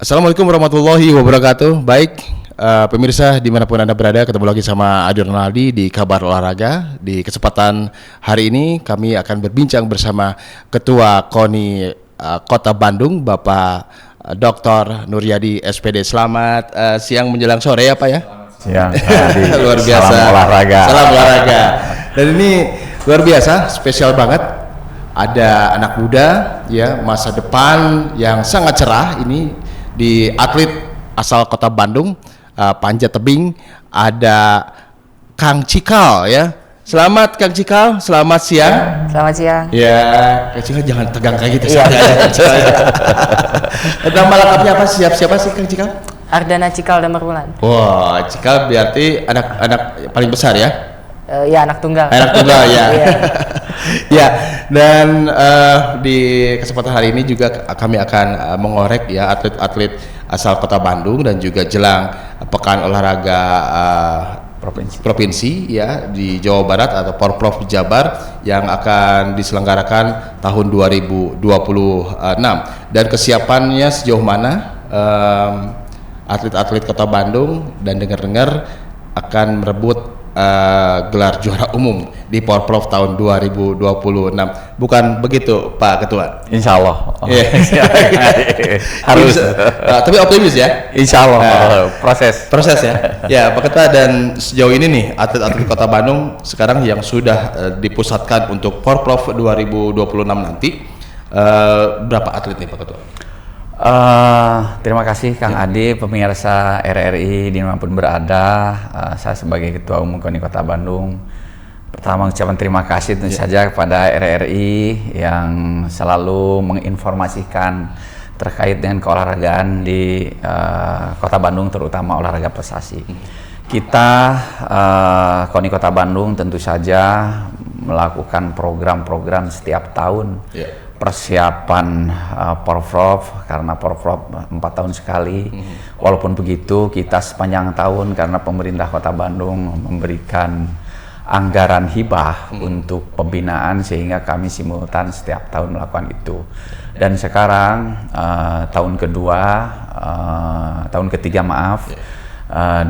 Assalamualaikum warahmatullahi wabarakatuh. Baik, pemirsa dimanapun Anda berada, ketemu lagi sama Adi Ronaldi di Kabar Olahraga. Di kesempatan hari ini kami akan berbincang bersama Ketua KONI Kota Bandung, Bapak Dr. Nuryadi SPD. Selamat siang menjelang sore ya Pak ya? Siang, luar biasa. Salam olahraga. Salam olahraga. Dan ini luar biasa, spesial banget. Ada anak muda ya, masa depan yang sangat cerah ini di atlet asal Kota Bandung, panjat tebing. Ada Kang Cikal ya. Selamat Kang Cikal, selamat siang. Selamat siang. Ya, Kang Cikal jangan tegang kayak gitu. Nama lengkapnya apa? Siapa sih Kang Cikal? Ardana Cikal Damarwulan. Wah, Cikal berarti anak paling besar ya? Ya, anak tunggal. Anak tunggal ya. Iya. Ya, dan di kesempatan hari ini juga kami akan mengorek ya atlet-atlet asal Kota Bandung dan juga jelang Pekan Olahraga Provinsi ya di Jawa Barat atau Porprov Jabar yang akan diselenggarakan tahun 2026. Dan kesiapannya sejauh mana atlet-atlet Kota Bandung, dan dengar-dengar akan merebut gelar juara umum di Porprov tahun 2026. Bukan begitu Pak Ketua? Insya Allah. Harus. Tapi optimis ya? Insya Allah. Proses ya. Ya Pak Ketua, dan sejauh ini nih atlet-atlet Kota Bandung sekarang yang sudah dipusatkan untuk Porprov 2026 nanti, berapa atlet nih Pak Ketua? Terima kasih Kang Adi, pemirsa RRI dimanapun berada. Saya sebagai Ketua Umum KONI Kota Bandung, pertama ucapan terima kasih tentu saja kepada RRI yang selalu menginformasikan terkait dengan keolahragaan di Kota Bandung, terutama olahraga prestasi. Kita KONI Kota Bandung tentu saja melakukan program-program setiap tahun. Persiapan Porprov, karena Porprov 4 tahun sekali. Walaupun begitu, kita sepanjang tahun karena pemerintah Kota Bandung memberikan anggaran hibah untuk pembinaan, sehingga kami simultan setiap tahun melakukan itu. Dan sekarang tahun ketiga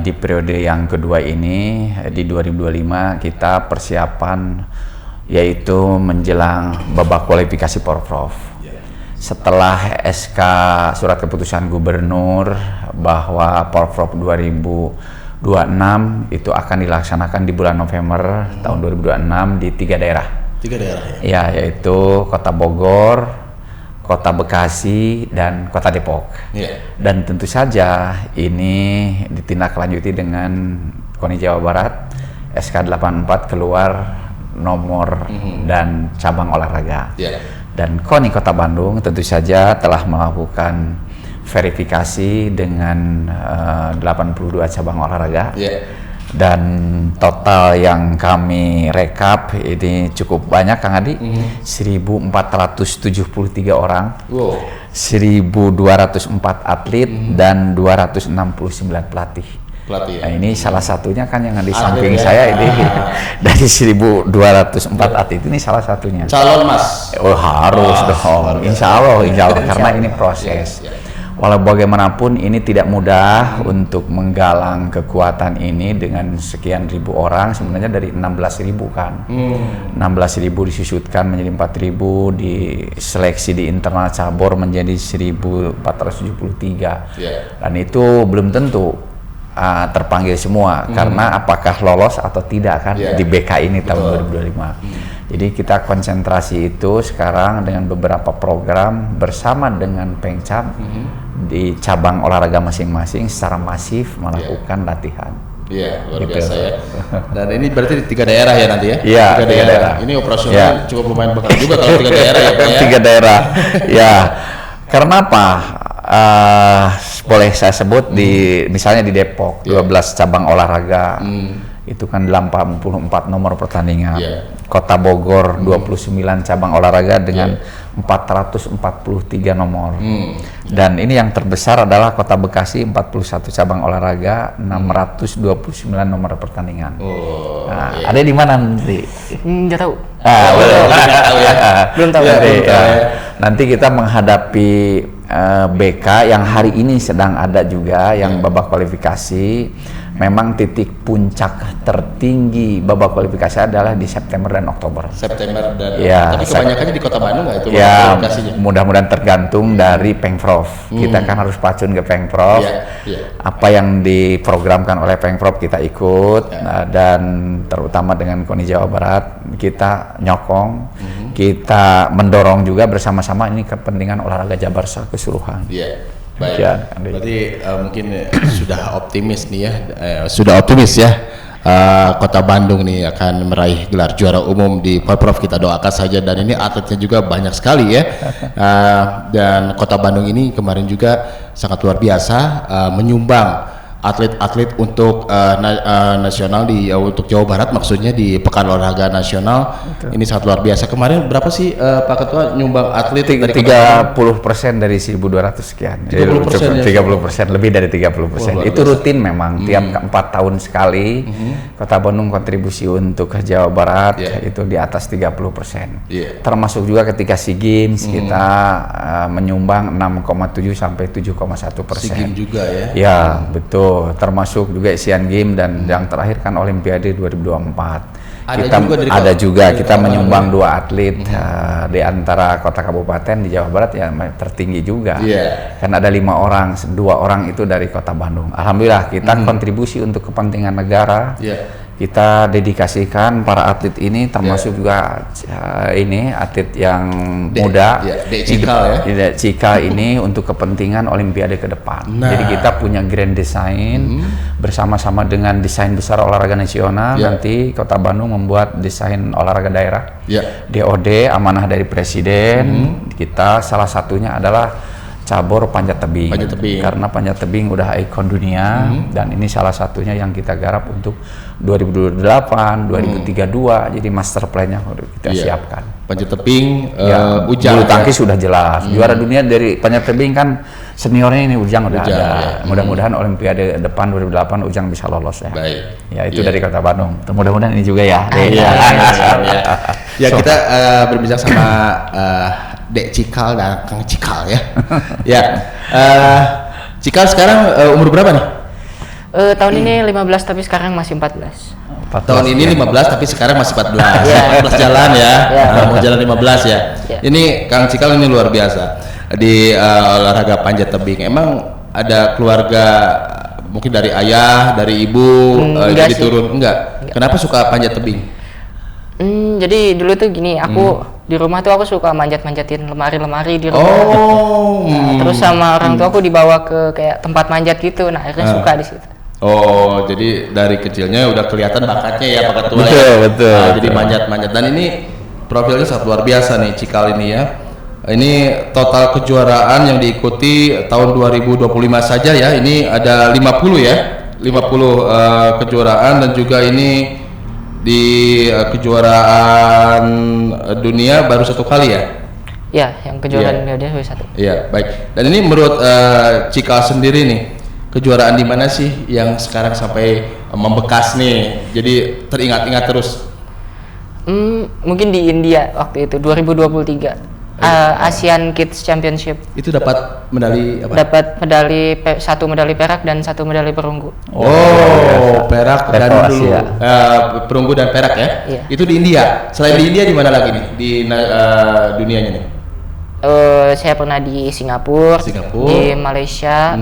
di periode yang kedua ini, di 2025 kita persiapan yaitu menjelang babak kualifikasi Porprov. Setelah SK surat keputusan gubernur bahwa Porprov 2026 itu akan dilaksanakan di bulan November tahun 2026 di 3 daerah. 3 daerah ya? Ya, yaitu Kota Bogor, Kota Bekasi, dan Kota Depok. Dan tentu saja ini ditindaklanjuti dengan KONI Jawa Barat, SK 84 keluar nomor dan cabang olahraga. Dan KONI Kota Bandung tentu saja telah melakukan verifikasi dengan 82 cabang olahraga. Dan total yang kami rekap ini cukup banyak Kang Adi, 1.473 orang, 1.204 atlet, dan 269 pelatih. Nah, ini salah satunya kan yang di samping saya ini dari 1.204 atlet ini salah satunya. Calon Mas. Oh, harus dong. Insya Allah karena ini proses. Walau bagaimanapun ini tidak mudah untuk menggalang kekuatan ini dengan sekian ribu orang. Sebenarnya dari 16.000 kan. 16.000 disusutkan menjadi 4.000, diseleksi di internal cabur menjadi 1.473. Dan itu belum tentu terpanggil semua, karena apakah lolos atau tidak kan di BK ini tahun 2025. Jadi kita konsentrasi itu sekarang dengan beberapa program bersama dengan Pengcap di cabang olahraga masing-masing secara masif melakukan latihan. Luar biasa ya. Dan ini berarti di 3 daerah ya nanti ya? Iya, 3 daerah. Ini operasional cukup lumayan bekal juga kalau 3 daerah ya Pak ya? 3 daerah, ya. Karena apa? Boleh saya sebut misalnya di Depok 12 cabang olahraga, itu kan 84 nomor pertandingan. Kota Bogor 29 cabang olahraga dengan 443 nomor. Dan ini yang terbesar adalah Kota Bekasi, 41 cabang olahraga, 629 nomor pertandingan. Ada di mana nanti? Nggak tahu. Belum tahu. Nanti kita menghadapi BK yang hari ini sedang ada juga yang babak kualifikasi. Memang titik puncak tertinggi babak kualifikasi adalah di September dan Oktober. September dan Ya, tapi kebanyakannya di Kota Bandung nggak itu Ya, kualifikasinya? mudah-mudahan tergantung dari Pengprov. Kita kan harus pacun ke Pengprov. Apa yang diprogramkan oleh Pengprov kita ikut, dan terutama dengan KONI Jawa Barat kita nyokong, kita mendorong juga bersama-sama ini kepentingan olahraga Jabar secara keseluruhan. Iya. Baik, Ya, berarti mungkin sudah optimis nih ya, sudah optimis ya, Kota Bandung nih akan meraih gelar juara umum di Porprov. Kita doakan saja, dan ini atletnya juga banyak sekali ya. Dan Kota Bandung ini kemarin juga sangat luar biasa menyumbang atlet-atlet untuk nasional untuk Jawa Barat, maksudnya di Pekan Olahraga Nasional. Betul. Ini sangat luar biasa. Kemarin berapa sih Pak Ketua nyumbang atlet dari 30% dari 1.200 sekian. 30% 30%, lebih dari 30%. Itu rutin memang tiap 4 tahun sekali Kota Bandung kontribusi untuk Jawa Barat itu di atas 30%. Termasuk juga ketika SEA Games kita menyumbang 6,7 sampai 7,1%. SEA Games juga ya. Ya, betul. Termasuk juga Asian Games dan yang terakhir kan Olimpiade 2024. Ada juga kita menyumbang 2 atlet di antara kota kabupaten di Jawa Barat yang tertinggi juga. Kan ada 5 orang, 2 orang itu dari Kota Bandung. Alhamdulillah kita kontribusi untuk kepentingan negara. Kita dedikasikan para atlet ini, termasuk juga ini atlet yang muda, Dek Cikal ini untuk kepentingan Olimpiade ke depan. Jadi kita punya grand design bersama-sama dengan desain besar olahraga nasional. Nanti Kota Bandung membuat desain olahraga daerah, DOD amanah dari Presiden. Kita salah satunya adalah cabur panjat tebing. Karena panjat tebing udah ikon dunia, dan ini salah satunya yang kita garap untuk 2028, 2032. Jadi master plan-nya kita siapkan. Panjat tebing, Ujang. Bulu tangkis sudah jelas. Juara dunia dari panjat tebing kan seniornya ini Ujang udah ada. Mudah-mudahan Olimpiade depan 2008 Ujang bisa lolos ya. Baik. Ya itu dari Kota Bandung. Mudah-mudahan ini juga ya. Ya kita berbincang sama Dek Cikal dan Kang Cikal ya. Cikal sekarang umur berapa nih? Tahun ini 15 tapi sekarang masih 14. Tahun ini 15 tapi sekarang masih 14. 14 jalan ya. Mau jalan 15 ya. Ini Kang Cikal ini luar biasa di olahraga panjat tebing. Emang ada keluarga mungkin dari ayah, dari ibu jadi turun enggak? Kenapa suka panjat tebing? Jadi dulu tuh gini, aku di rumah tuh aku suka manjat-manjatin lemari-lemari di rumah. Terus sama orang tua aku dibawa ke kayak tempat manjat gitu. Nah, akhirnya suka di situ. Oh, jadi dari kecilnya udah kelihatan bakatnya ya, bakat tua betul. Jadi manjat-manjat, dan ini profilnya sangat luar biasa nih Cikal ini ya. Ini total kejuaraan yang diikuti tahun 2025 saja ya. Ini ada 50 ya. 50 kejuaraan, dan juga ini di kejuaraan dunia baru 1 kali ya? Ya, yang kejuaraan dunia baru 1. Iya, baik. Dan ini menurut Cikal sendiri nih, kejuaraan di mana sih yang sekarang sampai membekas nih, jadi teringat-ingat terus? Mungkin di India waktu itu 2023. Asian Kids Championship. Itu dapat medali apa? Dapat medali 1 medali perak dan 1 medali perunggu. Perak dan dulu perunggu dan perak ya? Iya. Itu di India. Selain di India di mana lagi nih? Di dunianya nih? Saya pernah di Singapura, di Malaysia,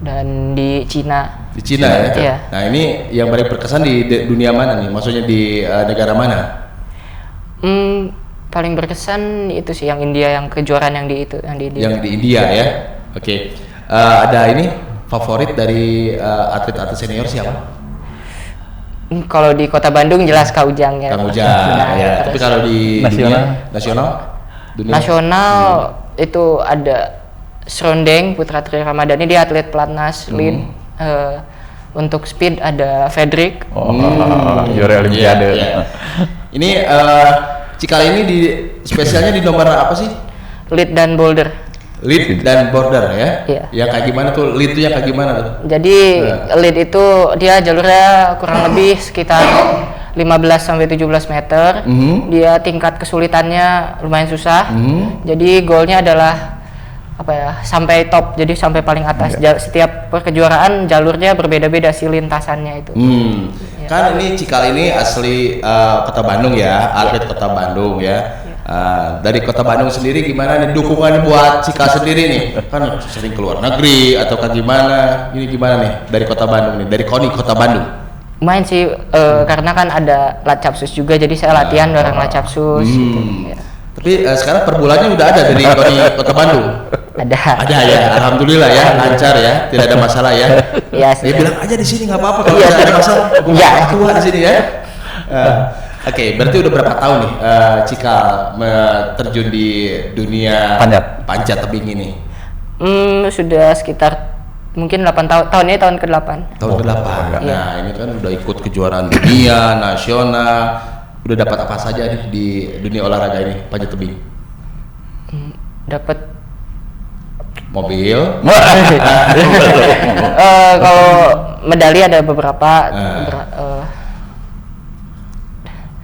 dan di Cina. Di Cina ya? Iya. Nah ini yang paling berkesan di dunia mana nih? Maksudnya di negara mana? Paling berkesan itu sih yang India, yang kejuaraan yang di India. Yang di India ya. Oke. Ada ini favorit dari atlet-atlet senior siapa? Kalau di Kota Bandung jelas Kak Ujang ya. Kang Ujang ya. Tapi kalau di nasional itu ada Serondeng Putra Tri Ramadhani, dia atlet pelatnas lead. Untuk speed ada Frederick. Juara Olimpiade. Ini Cikal ini spesialnya di nomor apa sih? Lead dan boulder. Lead dan boulder ya? Iya. Ya kayak gimana tuh? Lead itu yang kayak gimana tuh? Jadi lead itu dia jalurnya kurang lebih sekitar 15 sampai 17 meter. Dia tingkat kesulitannya lumayan susah. Jadi goalnya adalah apa ya, sampai top, jadi sampai paling atas. Setiap kejuaraan jalurnya berbeda-beda sih lintasannya itu. Kan ini Cikal ini asli Kota Bandung ya, atlet Kota Bandung ya. Dari Kota Bandung sendiri gimana nih dukungan buat Cikal sendiri nih? Kan sering keluar negeri atau gimana? Ini gimana nih dari Kota Bandung nih, dari KONI Kota Bandung? Main sih karena kan ada Latcapsus juga, jadi saya latihan bareng Latcapsus gitu. Ya. Tapi sekarang per bulannya udah ada dari KONI Kota Bandung. Ada ya, alhamdulillah ya, lancar ya, tidak ada masalah ya. Iya Ya sih. bilang aja di sini nggak apa-apa kalau ada masalah. Iya. Tua di sini ya. Oke, berarti udah berapa tahun nih Cikal terjun di dunia panjat tebing ini? Sudah sekitar mungkin 8 tahun ini tahun ke-8. Tahun ke-8. Nah, ini kan udah ikut kejuaraan dunia, nasional. Udah dapat apa saja nih di dunia olahraga ini panjat tebing? Dapat mobil. Kalau medali ada beberapa.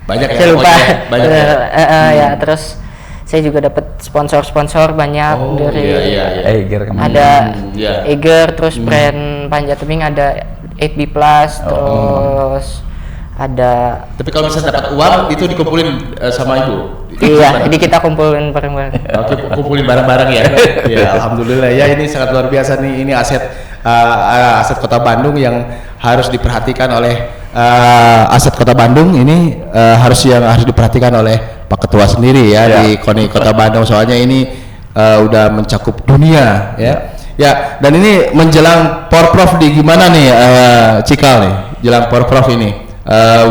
Banyak ya. Saya lupa. Banyak ya. Ya, terus saya juga dapat sponsor banyak dari Eiger kemarin. ada Eiger, terus brand panjat tebing ada 8B Plus, terus ada. Tapi kalau bisa dapat uang itu dikumpulin sama ibu. Iya, jadi kita kumpulin bareng-bareng. Oke, kumpulin bareng-bareng ya. Ya, alhamdulillah ya, ini sangat luar biasa nih. Ini aset Kota Bandung yang harus diperhatikan oleh aset Kota Bandung ini harus diperhatikan oleh Pak Ketua sendiri ya di KONI Kota Bandung, soalnya ini udah mencakup dunia ya. Ya, dan ini menjelang Porprov di gimana nih Cikal nih? Jelang Porprov ini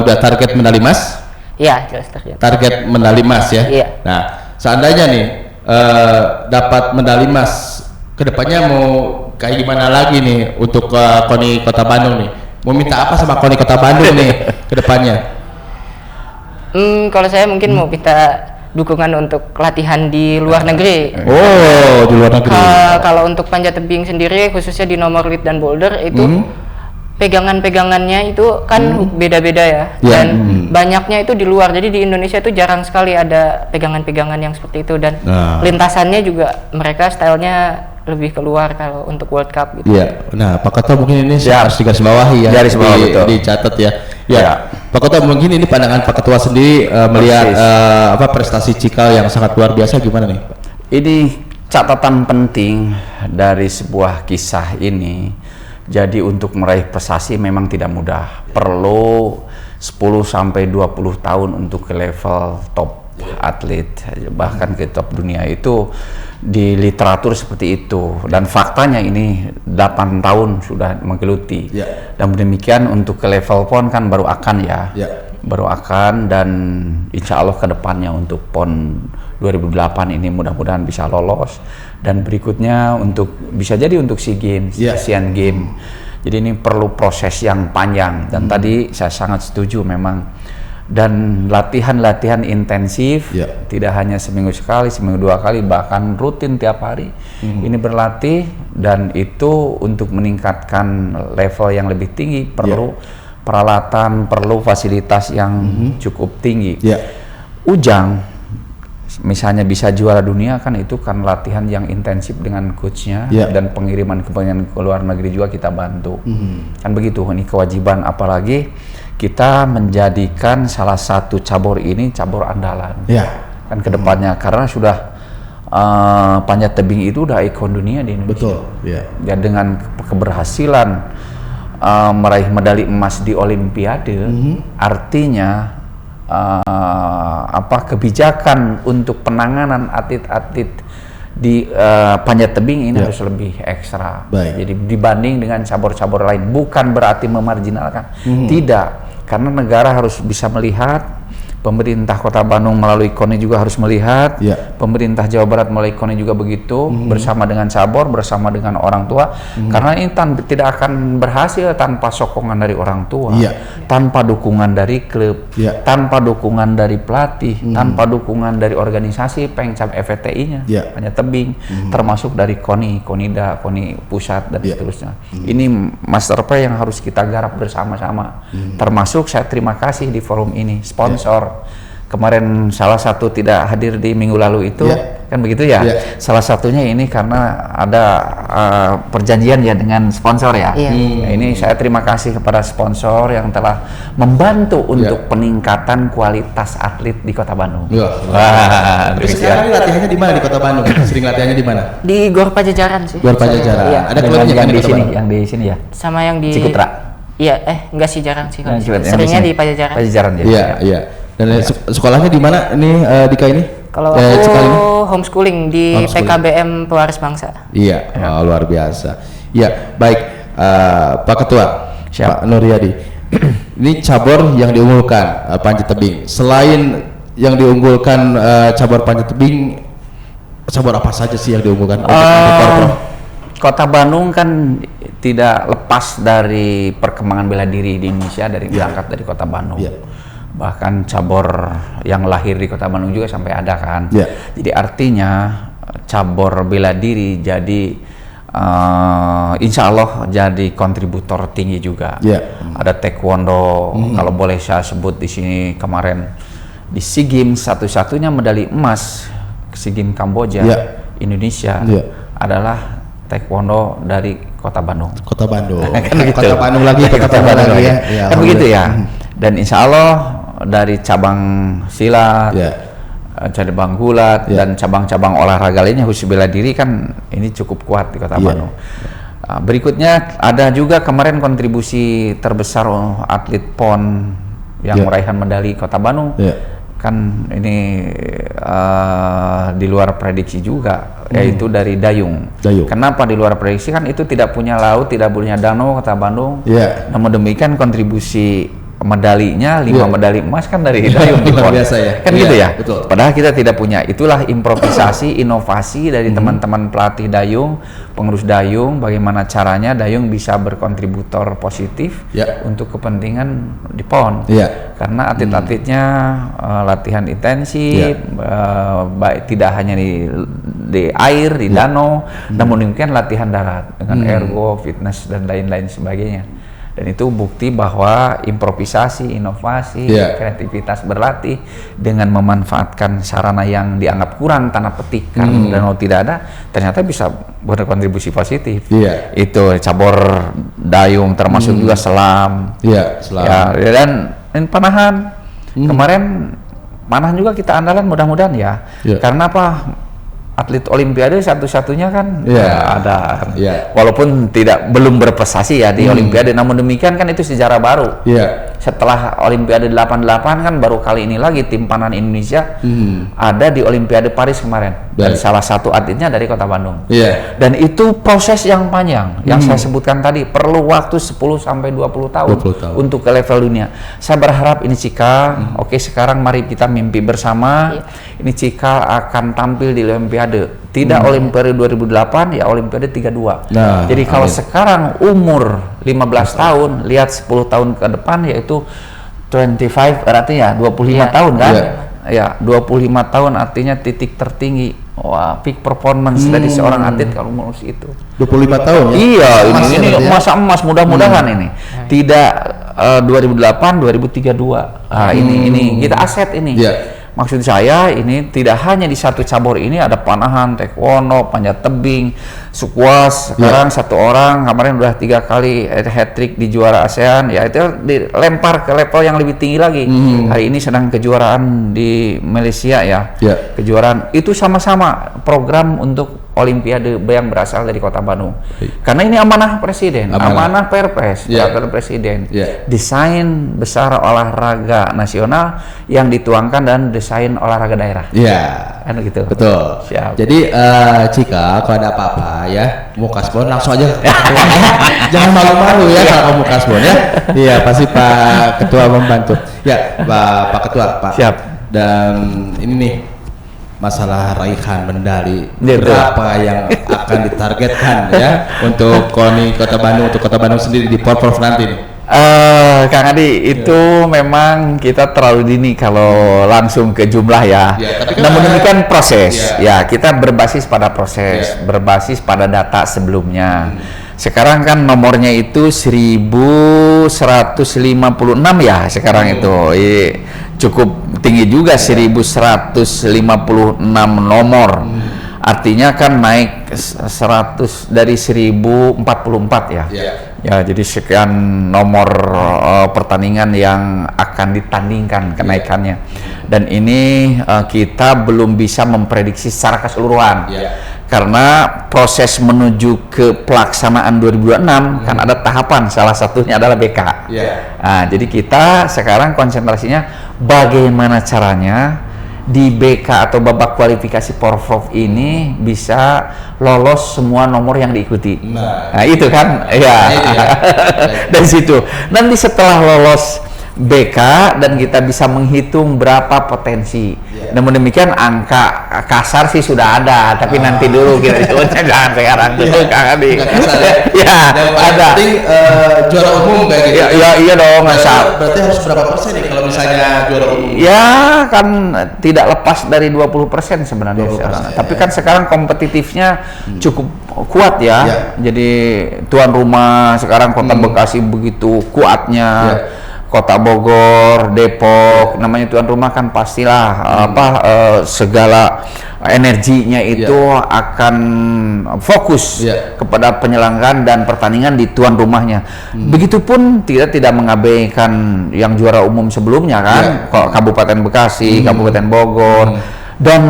udah target medali emas? Iya, jelas target. Target medali emas ya. Iya. Nah, seandainya nih dapat medali emas, kedepannya mau kayak gimana lagi nih untuk KONI Kota Bandung nih? Mau minta apa sama KONI Kota Bandung nih kedepannya? Kalau saya mungkin mau minta dukungan untuk latihan di luar negeri. Oh, di luar negeri. Kalau untuk panjat tebing sendiri, khususnya di nomor lead dan boulder itu pegangan-pegangannya itu kan beda-beda ya, dan banyaknya itu di luar. Jadi di Indonesia itu jarang sekali ada pegangan-pegangan yang seperti itu, dan lintasannya juga mereka stylenya lebih keluar kalau untuk World Cup gitu. Iya. Nah, Pak Ketua mungkin ini harus digarisbawahi ya. Dicatat ya. Ya. Pak Ketua mungkin ini pandangan Pak Ketua sendiri melihat prestasi Cikal yang sangat luar biasa gimana nih? Ini catatan penting dari sebuah kisah ini. Jadi untuk meraih prestasi memang tidak mudah. Perlu 10 sampai 20 tahun untuk ke level top atlet, bahkan ke top dunia itu di literatur seperti itu. Dan faktanya ini 8 tahun sudah menggeluti. Dan demikian untuk ke level PON kan baru akan baru akan, dan insya Allah kedepannya untuk PON 2008 ini mudah-mudahan bisa lolos, dan berikutnya untuk bisa jadi untuk SEA Games, Asian Games. Jadi ini perlu proses yang panjang, dan tadi saya sangat setuju memang, dan latihan intensif, tidak hanya seminggu sekali, seminggu 2 kali, bahkan rutin tiap hari ini berlatih, dan itu untuk meningkatkan level yang lebih tinggi perlu peralatan, perlu fasilitas yang cukup tinggi. Ujang misalnya bisa juara dunia kan itu kan latihan yang intensif dengan coachnya, dan pengiriman ke luar negeri juga kita bantu. Kan begitu, ini kewajiban, apalagi kita menjadikan salah satu cabur ini cabur andalan kan kedepannya, karena sudah panjat tebing itu udah ikon dunia di Indonesia. Ya, dengan keberhasilan meraih medali emas di Olimpiade, artinya kebijakan untuk penanganan atlet-atlet di panjat tebing ini harus lebih ekstra. Jadi dibanding dengan cabur-cabur lain, bukan berarti memarginalkan, tidak, karena negara harus bisa melihat, pemerintah Kota Bandung melalui KONI juga harus melihat, pemerintah Jawa Barat melalui KONI juga begitu, bersama dengan cabur, bersama dengan orang tua, karena ini tidak akan berhasil tanpa sokongan dari orang tua, tanpa dukungan dari klub, tanpa dukungan dari pelatih, tanpa dukungan dari organisasi pengcap FTI-nya, panjat tebing, termasuk dari KONI, KONIDA, KONI pusat, dan seterusnya. Ini master plan yang harus kita garap bersama-sama, termasuk saya terima kasih di forum ini, sponsor. Kemarin salah satu tidak hadir di minggu lalu itu kan begitu ya. Salah satunya ini karena ada perjanjian ya dengan sponsor ya. Nah, ini saya terima kasih kepada sponsor yang telah membantu untuk peningkatan kualitas atlet di Kota Bandung. Wah, terus sekarang latihannya di mana di Kota Bandung? Sering latihannya di mana? Di Gor Pajajaran sih. Gor Pajajaran. Iya. Ada klubnya yang kan di sini, yang di sini ya. Sama yang di Cikutra. Iya, enggak sih, jarang sih. Yang Seringnya di Pajajaran. Pajajaran ya. Iya. Dan sekolahnya di mana ini Dika ini? Kalau aku homeschooling di PKBM Pewaris Bangsa. Iya, luar biasa. Iya, baik Pak Ketua, Pak Nuryadi. Ini cabur yang diunggulkan panjat tebing. Selain yang diunggulkan cabur panjat tebing, cabur apa saja sih yang diunggulkan? Kota Bandung kan tidak lepas dari perkembangan bela diri di Indonesia dari berangkat dari Kota Bandung. Bahkan cabur yang lahir di Kota Bandung juga sampai ada kan. Jadi artinya cabur bela diri jadi insya Allah jadi kontributor tinggi juga. Ada taekwondo, kalau boleh saya sebut di sini kemarin di SEA Games satu-satunya medali emas SEA Games Kamboja Indonesia adalah taekwondo dari Kota Bandung. Kota Bandung. Kan begitu. Kota Bandung lagi, Kota Bandung lagi ya. Kan begitu ya. Dan insya Allah dari cabang silat, cabang gulat dan cabang-cabang olahraga lainnya khusus bela diri kan ini cukup kuat di Kota Bandung. Berikutnya ada juga kemarin kontribusi terbesar atlet PON yang meraihkan medali Kota Bandung. Kan ini di luar prediksi juga, yaitu dari dayung. Kenapa di luar prediksi? Kan itu tidak punya laut, tidak punya danau Kota Bandung. Namun demikian kontribusi medalinya 5 medali emas kan dari dayung di PON. Biasa ya. Kan gitu ya. Betul. Padahal kita tidak punya. Itulah improvisasi, inovasi dari teman-teman pelatih dayung, pengurus dayung, bagaimana caranya dayung bisa berkontributor positif untuk kepentingan di PON. Karena atlet-atletnya latihan intensif, baik tidak hanya di air, di danau, namun demikian latihan darat dengan ergo, fitness dan lain-lain sebagainya. Dan itu bukti bahwa improvisasi, inovasi, kreativitas berlatih dengan memanfaatkan sarana yang dianggap kurang tanda petik karena danau tidak ada, ternyata bisa berkontribusi positif. Itu cabur dayung termasuk juga selam. Selam. Dan panahan. Kemarin panahan juga kita andalan mudah-mudahan ya. Karena apa? Atlet Olimpiade satu-satunya kan ada, walaupun belum berprestasi ya di Olimpiade, namun demikian kan itu sejarah baru. Setelah Olimpiade 88 kan baru kali ini lagi tim panahan Indonesia ada di Olimpiade Paris kemarin, dan salah satu atletnya dari Kota Bandung. Dan itu proses yang panjang, yang saya sebutkan tadi, perlu waktu 10 sampai 20 tahun untuk ke level dunia. Saya berharap ini Cika, oke sekarang mari kita mimpi bersama, ini Cika akan tampil di Olimpiade. Tidak Olimpiade 2008 ya Olimpiade 32. Jadi kalau sekarang umur 15 tahun, lihat 10 tahun ke depan yaitu 25 artinya 25 tahun kan? Ya, 25 tahun artinya titik tertinggi. Wah, peak performance dari seorang atlet kalau menurut itu. 25 tahun ya? Iya, ini masa emas mudah-mudahan ini. Tidak 2008, 2032. Nah, ini kita aset ini. Maksud saya ini tidak hanya di satu cabur ini, ada panahan, taekwondo, panjat tebing, squash. Sekarang satu orang kemarin udah 3 kali hat trick di juara ASEAN, ya itu dilempar ke level yang lebih tinggi lagi. Hari ini sedang kejuaraan di Malaysia ya. Kejuaraan itu sama-sama program untuk Olimpiade yang berasal dari Kota Bandung. Karena ini amanah Presiden, amanah Perpres, peraturan Presiden. Desain besar olahraga nasional yang dituangkan dan desain olahraga daerah. Kan gitu. Betul. Siap. Jadi Cika, kalau ada apa-apa ya, mau kasbon langsung aja. Jangan malu-malu ya kalau mau kasbon ya. Iya, pasti Pak Ketua membantu. Ya, Pak Ketua, Pak. Siap. Dan ini nih masalah raihan medali berapa yang akan ditargetkan ya untuk KONI Kota Bandung, untuk Kota Bandung sendiri di Porprov nanti nih? Kang Adi, itu memang kita terlalu dini kalau langsung ke jumlah ya. Kan namun demikian proses. Ya, kita berbasis pada proses, berbasis pada data sebelumnya. Sekarang kan nomornya itu 1156 ya sekarang itu. cukup tinggi juga, 1156 nomor. Artinya kan naik 100 dari 1044 ya. Ya, jadi sekian nomor pertandingan yang akan ditandingkan kenaikannya. Dan ini kita belum bisa memprediksi secara keseluruhan. Karena proses menuju ke pelaksanaan 2026 kan ada tahapan, salah satunya adalah BK. Nah, jadi kita sekarang konsentrasinya bagaimana caranya di BK atau babak kualifikasi Porprov ini bisa lolos semua nomor yang diikuti. Nah itu kan, ya. Dari situ. Nanti setelah lolos BK dan kita bisa menghitung berapa potensi. Namun demikian angka kasar sih sudah ada, tapi nanti dulu kita hitungnya jangan sekarang dulu Kang Adi. Ya, ada. Penting juara umum kayak gitu. Iya dong, berarti harus berapa persen nih kalau misalnya juara umum? Ya kan tidak lepas dari 20% sebenarnya. 20%, tapi kan sekarang kompetitifnya cukup kuat ya. Jadi tuan rumah sekarang Kota Bekasi begitu kuatnya. Kota Bogor, Depok, namanya tuan rumah kan pastilah segala energinya itu akan fokus kepada penyelenggaraan dan pertandingan di tuan rumahnya. Begitupun tidak mengabaikan yang juara umum sebelumnya kan, Kabupaten Bekasi, Kabupaten Bogor, dan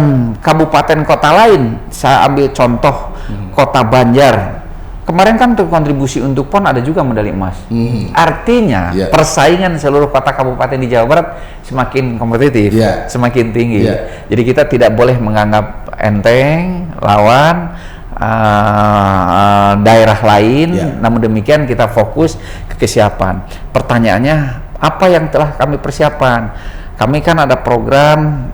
kabupaten kota lain. Saya ambil contoh Kota Banjar. Kemarin kan untuk kontribusi untuk PON ada juga medali emas. Artinya persaingan seluruh kota kabupaten di Jawa Barat semakin kompetitif, semakin tinggi. Jadi kita tidak boleh menganggap enteng lawan daerah lain. Namun demikian kita fokus ke kesiapan. Pertanyaannya, apa yang telah kami persiapan? Kami kan ada program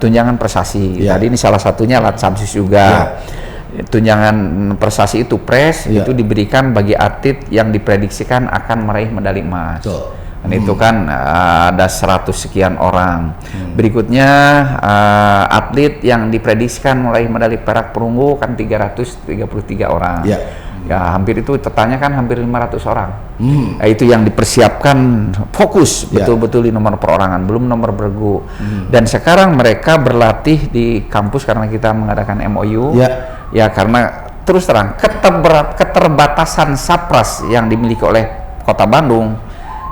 tunjangan prestasi. Tadi ini salah satunya Latsamsis juga. Tunjangan prestasi itu itu diberikan bagi atlet yang diprediksikan akan meraih medali emas. Dan itu kan ada 100 sekian orang. Berikutnya atlet yang diprediksikan meraih medali perak perunggu kan 333 orang. Ya hampir itu totalnya kan hampir 500 orang. Nah, itu yang dipersiapkan fokus betul-betul di nomor perorangan, belum nomor bergu. Dan sekarang mereka berlatih di kampus karena kita mengadakan MOU. Ya karena terus terang keterbatasan sapras yang dimiliki oleh Kota Bandung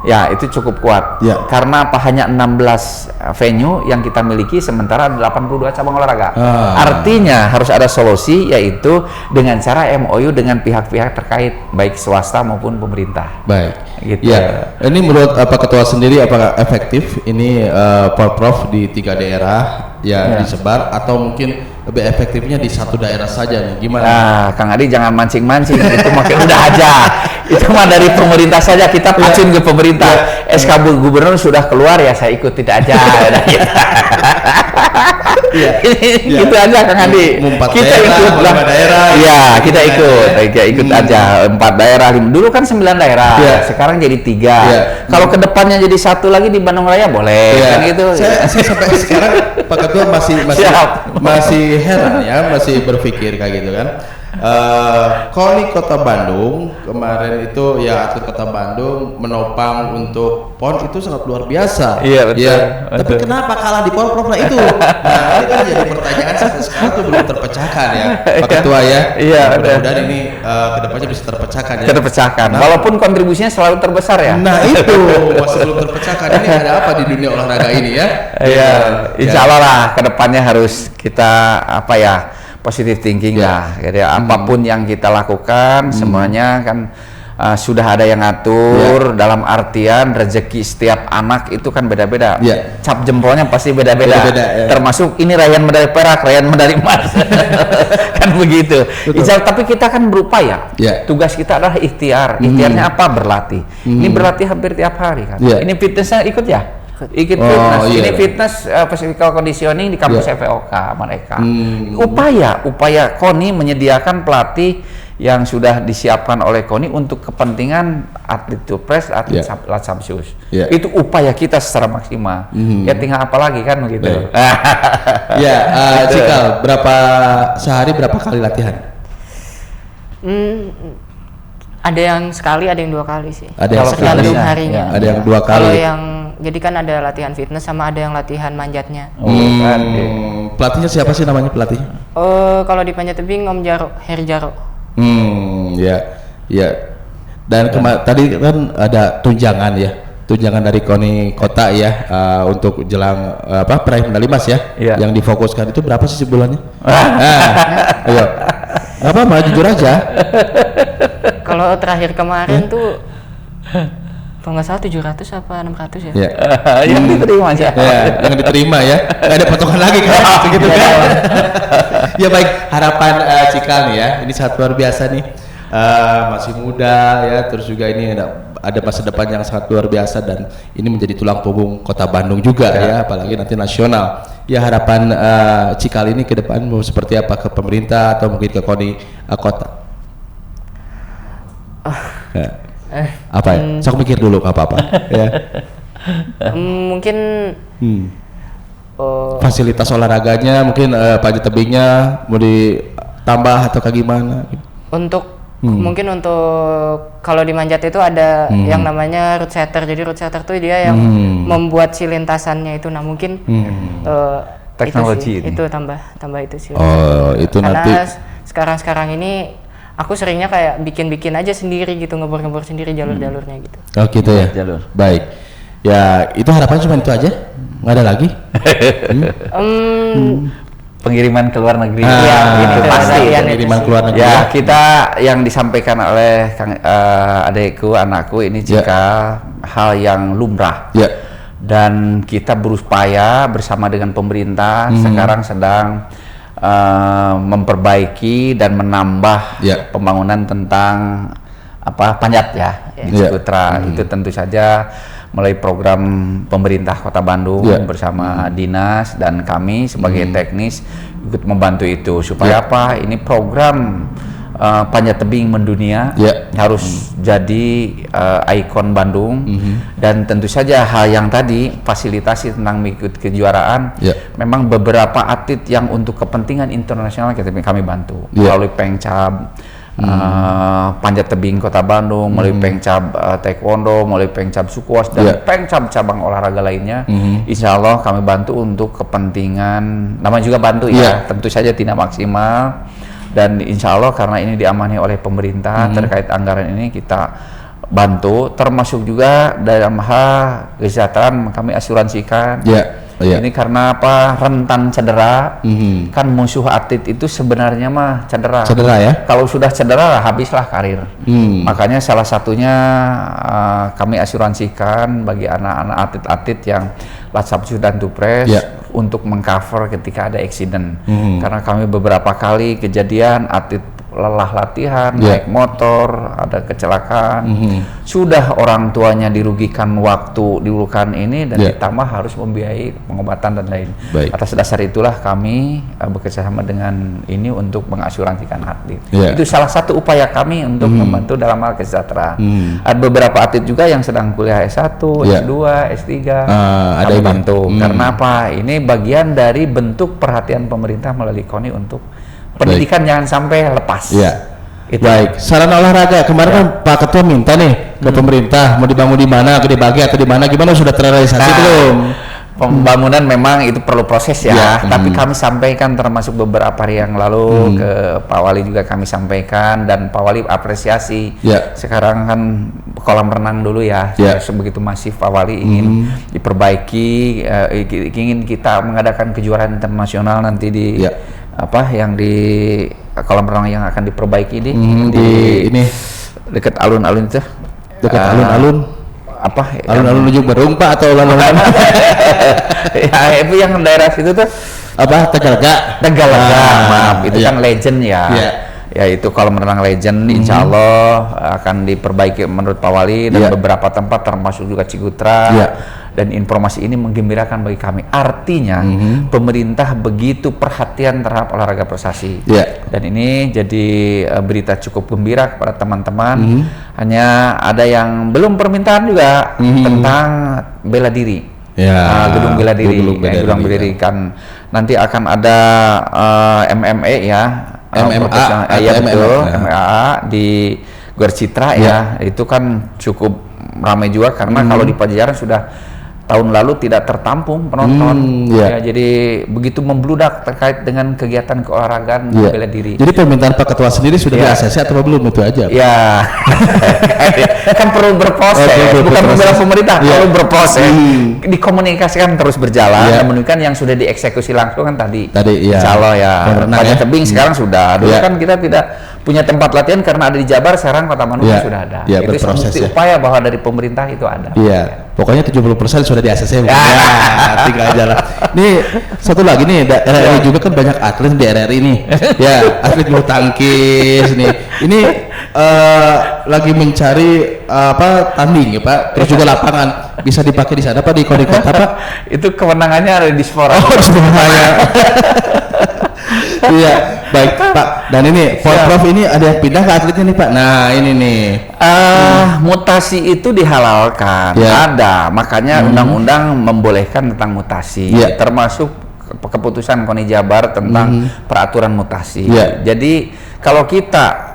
ya itu cukup kuat. Karena apa, hanya 16 venue yang kita miliki sementara 82 cabang olahraga. Artinya harus ada solusi, yaitu dengan cara MOU dengan pihak-pihak terkait baik swasta maupun pemerintah. Baik. Gitu. Ya. Ini menurut Ketua sendiri apakah efektif ini Porprov di 3 daerah yang disebar, atau mungkin lebih efektifnya di satu daerah saja nih? Gimana? Nah, Kang Adi jangan mancing-mancing, itu makin udah aja. Itu mah dari pemerintah saja, kita pacun ke pemerintah. SK Gubernur sudah keluar ya saya ikutin aja. Gitu aja Kang Adi. Kita ikut lah. Iya, kita ikut aja. 4 daerah. Dulu kan 9 daerah. Sekarang jadi 3. Kalau kedepannya jadi 1 lagi di Bandung Raya boleh. Kan gitu. Saya sampai sekarang Pak Ketua masih heran ya, masih berpikir kayak gitu kan. KONI Kota Bandung kemarin itu ya, atlet Kota Bandung menopang untuk PON itu sangat luar biasa. Iya betul. Tapi kenapa kalah di Porprov itu? Nah, ini kan jadi pertanyaan sampai sekarang tuh belum terpecahkan ya, Pak Ketua ya. Iya. Mudah-mudahan ini kedepannya bisa terpecahkan ya. Terpecahkan. Walaupun kontribusinya selalu terbesar ya. Nah itu masih belum terpecahkan. Ini ada apa di dunia olahraga ini ya? Iya. Insya Allah lah kedepannya harus kita positive thinking lah. Jadi apapun yang kita lakukan semuanya kan sudah ada yang ngatur. Dalam artian rezeki setiap anak itu kan beda-beda. Cap jempolnya pasti beda-beda. Termasuk ini raihan medali perak, raihan medali emas. Kan begitu. Tapi kita kan berupaya. Tugas kita adalah ikhtiar. Ikhtiarnya apa? Berlatih. Ini berlatih hampir tiap hari kan. Ini fitnessnya ikut ya? Ikut fitness. Ini fitness physical conditioning di kampus FVOK mereka. Upaya KONI menyediakan pelatih yang sudah disiapkan oleh KONI untuk kepentingan atlet Pilpres, atlet Latsamsius. Itu upaya kita secara maksimal. Ya tinggal apa lagi kan begitu. Cikal sehari berapa kali latihan? Ada yang sekali, ada yang 2 kali sih. Ada yang tergantung harinya. Ada yang 2 kali. Kalau yang jadi kan ada latihan fitness sama ada yang latihan manjatnya. Pelatihnya siapa sih namanya pelatihnya? Kalau di panjat tebing Om Jaro, Heri Jaro. Ya. Dan tadi kan ada tunjangan dari KONI Kota ya, untuk jelang peraih medali emas ya, yang difokuskan itu berapa sih sebulannya? Ayo, mah jujur aja. Kalau terakhir kemarin tuh, kalau nggak salah 700 apa 600 ya? Yang diterima aja. Yang diterima ya, nggak ada potongan lagi kan? Segitu kan? Ya baik, harapan Cikal nih ya, ini sangat luar biasa nih. Masih muda ya, terus juga ini ada masa depan yang sangat luar biasa dan ini menjadi tulang punggung Kota Bandung juga ya, apalagi nanti nasional. Ya harapan Cikal ini ke depan mau seperti apa, ke pemerintah atau mungkin ke KONI Kota? Apa ya? Sok mikir dulu apa-apa ya. Mungkin fasilitas olahraganya mungkin panjat tebingnya mau ditambah atau kayak gimana? Mungkin untuk kalau di manjat itu ada yang namanya root setter. Jadi root setter tuh dia yang membuat si lintasannya itu. Nah mungkin teknologi itu tambah itu sih. Itu karena nanti sekarang ini aku seringnya kayak bikin aja sendiri gitu, ngebor sendiri jalur-jalurnya gitu. Oh gitu ya. Jalur. Baik. Ya itu harapan cuma itu aja, nggak ada lagi. Pengiriman ke luar negeri itu pasti pengiriman ke luar negeri ya. Kita yang disampaikan oleh adekku, anakku ini jika hal yang lumrah dan kita berupaya bersama dengan pemerintah sekarang sedang memperbaiki dan menambah pembangunan tentang panjat di Cikutra. Itu tentu saja melalui program pemerintah Kota Bandung bersama dinas dan kami sebagai teknis ikut membantu itu supaya ini program panjat tebing mendunia harus jadi ikon Bandung. Dan tentu saja hal yang tadi fasilitasi tentang mengikuti kejuaraan memang beberapa atlet yang untuk kepentingan internasional kami bantu melalui Pengcab panjat tebing Kota Bandung, melalui Pengcab taekwondo, melalui Pengcab sukuas dan Pengcab cabang olahraga lainnya. Insya Allah kami bantu untuk kepentingan, namanya juga bantu tentu saja tidak maksimal. Dan insya Allah karena ini diamani oleh pemerintah terkait anggaran ini kita bantu, termasuk juga dalam hal kesejahteraan kami asuransikan. Ini karena rentan cedera. Kan musuh atlet itu sebenarnya mah cedera ya. Kalau sudah cedera habislah karir. Makanya salah satunya kami asuransikan bagi anak-anak atlet-atlet yang Latsapsu dan Tupres untuk mengcover ketika ada accident. Karena kami beberapa kali kejadian atlet lelah latihan, naik motor, ada kecelakaan, sudah orang tuanya dirugikan waktu, dirugikan ini, dan ditambah harus membiayai pengobatan dan lain. Atas dasar itulah kami bekerjasama dengan ini untuk mengasuransikan atlet. Itu salah satu upaya kami untuk membantu dalam hal kesejahteraan. Ada beberapa atlet juga yang sedang kuliah S1, S2, S3, kami bantu. Karena ini bagian dari bentuk perhatian pemerintah melalui KONI untuk pendidikan jangan sampai lepas. Baik, sarana olahraga kemarin kan Pak Ketua minta nih ke pemerintah mau dibangun di mana, dibagi atau di mana, gimana sudah terrealisasi belum? Pembangunan memang itu perlu proses tapi kami sampaikan termasuk beberapa hari yang lalu ke Pak Wali juga kami sampaikan dan Pak Wali apresiasi. Sekarang kan kolam renang dulu sebegitu masif Pak Wali ingin diperbaiki, ingin kita mengadakan kejuaraan internasional nanti di yang di kolam renang yang akan diperbaiki di ini dekat alun-alun itu. Dekat alun-alun alun-alun menuju Berung Pak atau alun-alun itu yang daerah situ tuh Tegalaga maaf itu kan legend ya itu kolam renang legend. Insya Allah akan diperbaiki menurut Pak Wali dan beberapa tempat termasuk juga Cikutra. Dan informasi ini menggembirakan bagi kami. Artinya pemerintah begitu perhatian terhadap olahraga prestasi. Dan ini jadi berita cukup gembira kepada teman-teman. Hanya ada yang belum permintaan juga tentang bela diri. Gedung bela diri. Gedung bela diri kan nanti akan ada MMA MMA di Gor Citra itu kan cukup ramai juga karena kalau di Pajajaran sudah tahun lalu tidak tertampung penonton. Ya, jadi begitu membludak terkait dengan kegiatan keolahragaan bela diri. Jadi permintaan Pak Ketua sendiri sudah di ACC atau belum itu aja? Ya, kan perlu berproses, bukan membela pemerintah, perlu berproses. Dikomunikasikan terus berjalan, dan menunjukkan yang sudah dieksekusi langsung kan tadi. Insya Allah ya. Panjat Tebing sekarang sudah. Dulu kan kita tidak punya tempat latihan karena ada di Jabar, sekarang Kota Bandung sudah ada. Itu bukti upaya bahwa dari pemerintah itu ada. Pokoknya 70% sudah di ACC. Tinggal aja lah. Nih satu lagi nih, RRI juga kan banyak atlet di RRI nih. Ya, atlet bulu tangkis nih. Ini lagi mencari tanding ya Pak. Terus juga lapangan bisa dipakai di sana Pak, di kota Pak. Itu kewenangannya ada di Spora. Di Spora. Iya, baik Pak. Dan ini Prof ini ada yang pindah ke atletnya nih Pak. Nah ini nih. Mutasi itu dihalalkan, ada. Makanya undang-undang membolehkan tentang mutasi, termasuk keputusan KONI Jabar tentang peraturan mutasi. Jadi kalau kita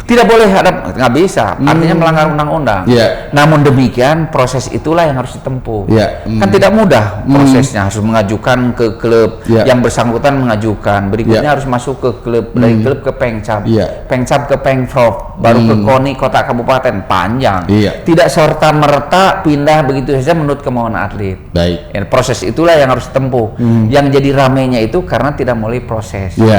tidak boleh ada, nggak bisa, artinya melanggar undang-undang. Namun demikian proses itulah yang harus ditempuh. Kan tidak mudah prosesnya, harus mengajukan ke klub, yang bersangkutan mengajukan, berikutnya harus masuk ke klub, dari klub ke Pengcap, Pengcap ke Pengprov, baru ke KONI kota kabupaten, panjang. Tidak serta merta pindah begitu saja menurut kemauan atlet. Ya, proses itulah yang harus ditempuh. Yang jadi ramenya itu karena tidak mulai proses. Gitu.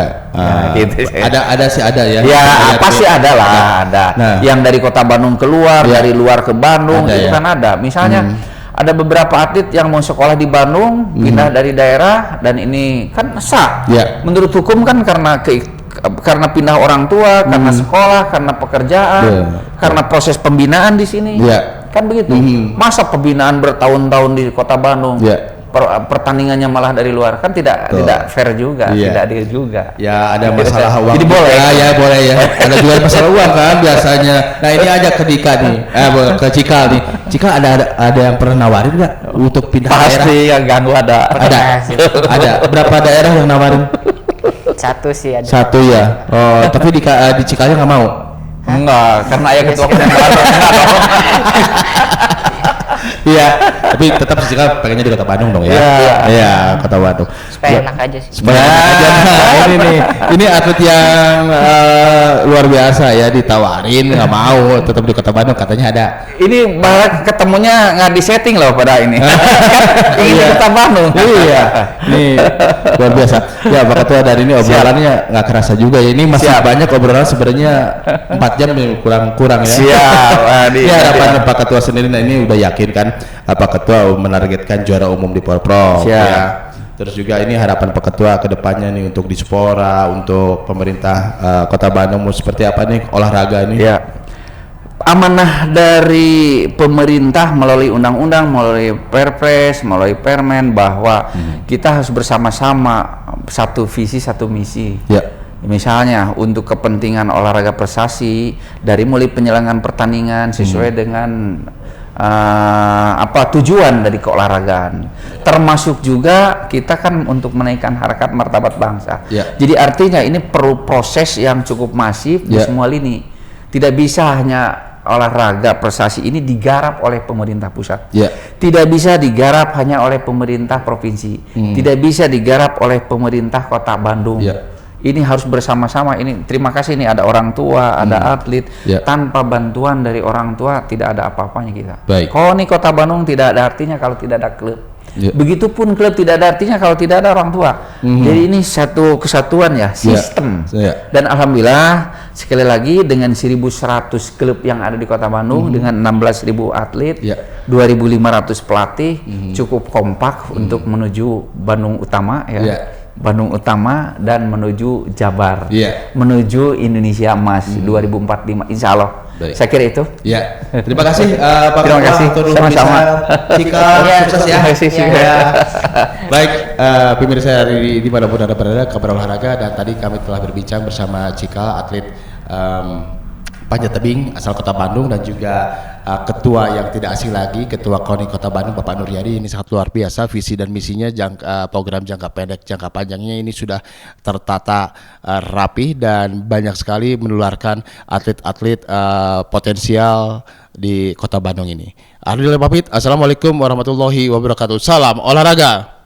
Ada ya. Pasti ada lah, ada. Yang dari kota Bandung keluar, dari luar ke Bandung, itu kan ada. Misalnya ada beberapa atlet yang mau sekolah di Bandung, pindah dari daerah, dan ini kan sah. Menurut hukum kan karena pindah orang tua, karena sekolah, karena pekerjaan, karena proses pembinaan di sini. Kan begitu. Masa pembinaan bertahun-tahun di kota Bandung? Pertandingannya malah dari luar, kan tidak fair juga, tidak adil juga. Ya ada masalah uang. Jadi boleh. Boleh ya. Ada juga masalah uang kan biasanya. Nah ini aja ke Dika nih, ke Cikal nih. Cikal ada yang pernah nawarin nggak untuk pindah daerah? Pasti yang ganggu ada. Ada. Berapa daerah yang nawarin? Satu sih ada. Satu ya. Oh tapi di Cikalnya nggak mau? Enggak, karena ayah ketua Iya, tapi tetap sih kan pengennya di Kota Bandung dong ya. Iya, Kota Bandung. Supaya enak aja sih. Supaya enak aja. Nah, ini atlet yang luar biasa ya, ditawarin nggak mau, tetap di Kota Bandung katanya ada. Ini malah ketemunya nggak disetting loh pada ini. Ini Kota Bandung. Iya, ini luar biasa. Ya, Pak Ketua, dari ini obrolannya nggak kerasa juga ya. Ini masih banyak obrolan sebenarnya 4 jam kurang ya. Siap. Ini harapan Pak Ketua sendiri, nah ini udah yakin kan Pak Ketua menargetkan juara umum di Porprov ya. Terus juga ini harapan Pak Ketua ke depannya nih untuk di Spora, untuk pemerintah Kota Bandung seperti apa nih olahraga ini? Amanah dari pemerintah melalui undang-undang, melalui Perpres, melalui Permen, bahwa kita harus bersama-sama, satu visi satu misi. Misalnya untuk kepentingan olahraga prestasi, dari mulai penyelenggaraan pertandingan sesuai dengan tujuan dari keolahragaan, termasuk juga kita kan untuk menaikkan harkat martabat bangsa. Jadi artinya ini perlu proses yang cukup masif di semua lini. Tidak bisa hanya olahraga prestasi ini digarap oleh pemerintah pusat, tidak bisa digarap hanya oleh pemerintah provinsi, tidak bisa digarap oleh pemerintah Kota Bandung. Ini harus bersama-sama. Ini terima kasih, ini ada orang tua, ada atlet. Tanpa bantuan dari orang tua tidak ada apa-apanya kita. KONI Kota Bandung tidak ada artinya kalau tidak ada klub. Begitupun klub tidak ada artinya kalau tidak ada orang tua. Jadi ini satu kesatuan ya, sistem. Dan alhamdulillah sekali lagi dengan 1.100 klub yang ada di Kota Bandung, dengan 16.000 atlet, 2.500 pelatih, cukup kompak untuk menuju Bandung Utama ya. Bandung Utama dan menuju Jabar, menuju Indonesia Emas 2045, insya Allah. Saya kira itu. Terima kasih Pak. Terima kasih. Sama-sama. Sukses ya. Baik, pemirsa di dimanapun Anda berada, kabar olahraga, dan tadi kami telah berbincang bersama Cikal, atlet panjat tebing asal Kota Bandung dan juga ketua yang tidak asing lagi, Ketua KONI Kota Bandung Bapak Nuryadi. Ini sangat luar biasa visi dan misinya, program jangka pendek, jangka panjangnya ini sudah tertata rapi dan banyak sekali menularkan atlet-atlet potensial di Kota Bandung ini. Alhamdulillah pamit. Assalamualaikum warahmatullahi wabarakatuh. Salam olahraga.